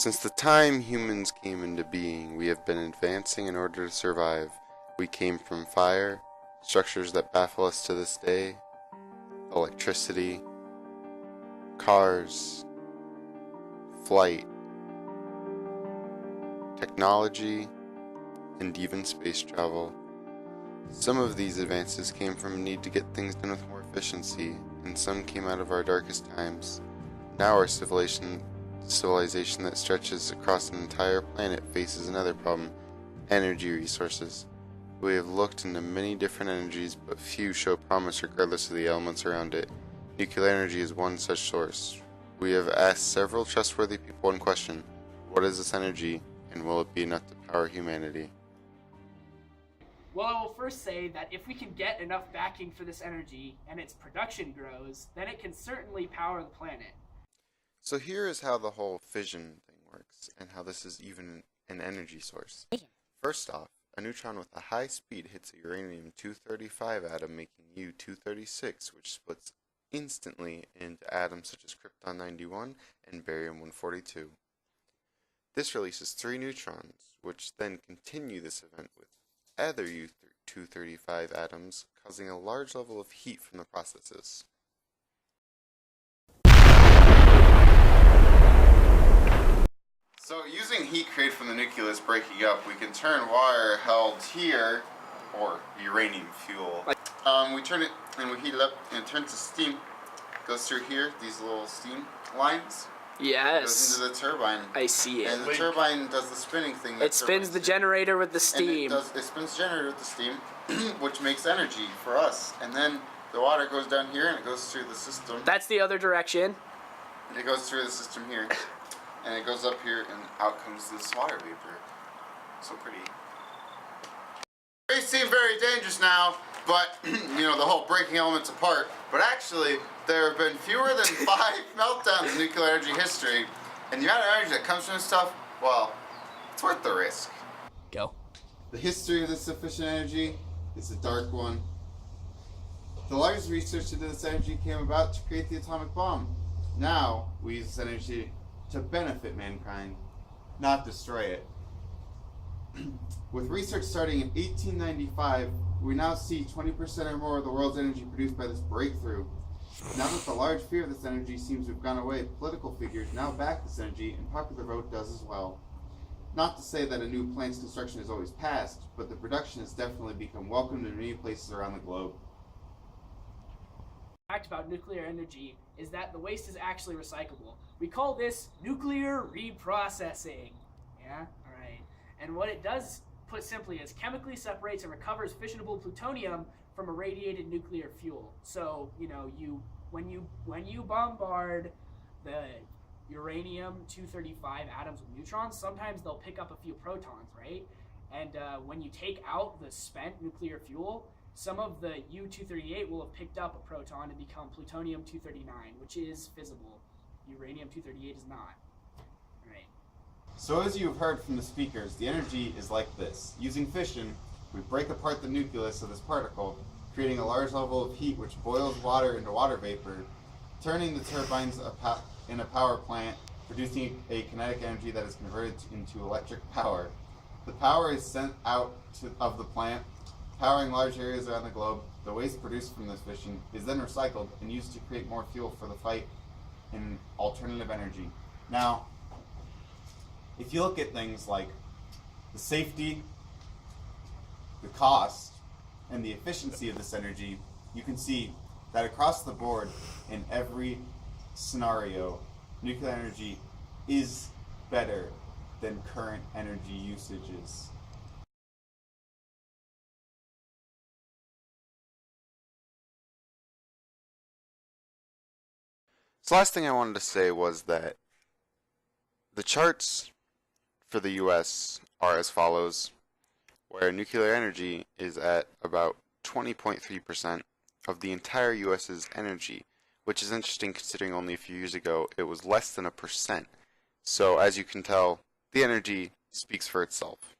Since the time humans came into being, we have been advancing in order to survive. We came from fire, structures that baffle us to this day, electricity, cars, flight, technology, and even space travel. Some of these advances came from a need to get things done with more efficiency, and some came out of our darkest times. Now our civilization that stretches across an entire planet faces another problem: energy resources. We have looked into many different energies, but few show promise regardless of the elements around it. Nuclear energy is one such source. We have asked several trustworthy people one question: what is this energy, and will it be enough to power humanity? Well, I will first say that if we can get enough backing for this energy and its production grows, then it can certainly power the planet. So here is how the whole fission thing works, and how this is even an energy source. First off, a neutron with a high speed hits a uranium-235 atom, making U-236, which splits instantly into atoms such as krypton-91 and barium-142. This releases 3 neutrons, which then continue this event with other U-235 atoms, causing a large level of heat from the processes. So using heat created from the nucleus breaking up, we can turn water held here, or uranium fuel. We turn it and we heat it up and it turns to steam. It goes through here, these little steam lines. Yes. It goes into the turbine. I see it. And the turbine does the spinning thing. It spins the generator with the steam. It spins the generator with the steam, which makes energy for us. And then the water goes down here and it goes through the system. That's the other direction. It goes through the system here. And it goes up here and out comes this water vapor. So pretty. They seem very dangerous now, but the whole breaking elements apart. But actually, there have been fewer than 5 meltdowns in nuclear energy history, and the amount of energy that comes from this stuff, well, it's worth the risk. Go. The history of this sufficient energy is a dark one. The largest research into this energy came about to create the atomic bomb. Now, we use this energy to benefit mankind, not destroy it. With research starting in 1895, we now see 20% or more of the world's energy produced by this breakthrough. Now that the large fear of this energy seems to have gone away, political figures now back this energy, and popular vote does as well. Not to say that a new plant's construction is always passed, but the production has definitely become welcomed in many places around the globe. The fact about nuclear energy is that the waste is actually recyclable. We call this nuclear reprocessing. Yeah? Alright. And what it does, put simply, is chemically separates and recovers fissionable plutonium from irradiated nuclear fuel. So, when you bombard the uranium-235 atoms with neutrons, sometimes they'll pick up a few protons, right? And when you take out the spent nuclear fuel, some of the U-238 will have picked up a proton and become plutonium-239, which is fissible. Uranium-238 is not. Right. So as you've heard from the speakers, the energy is like this. Using fission, we break apart the nucleus of this particle, creating a large level of heat which boils water into water vapor, turning the turbines in a power plant, producing a kinetic energy that is converted into electric power. The power is sent out of the plant, powering large areas around the globe. The waste produced from this fission is then recycled and used to create more fuel for the fight in alternative energy. Now, if you look at things like the safety, the cost, and the efficiency of this energy, you can see that across the board, in every scenario, nuclear energy is better than current energy usages. So last thing I wanted to say was that the charts for the US are as follows, where nuclear energy is at about 20.3% of the entire US's energy, which is interesting considering only a few years ago it was less than 1%. So as you can tell, the energy speaks for itself.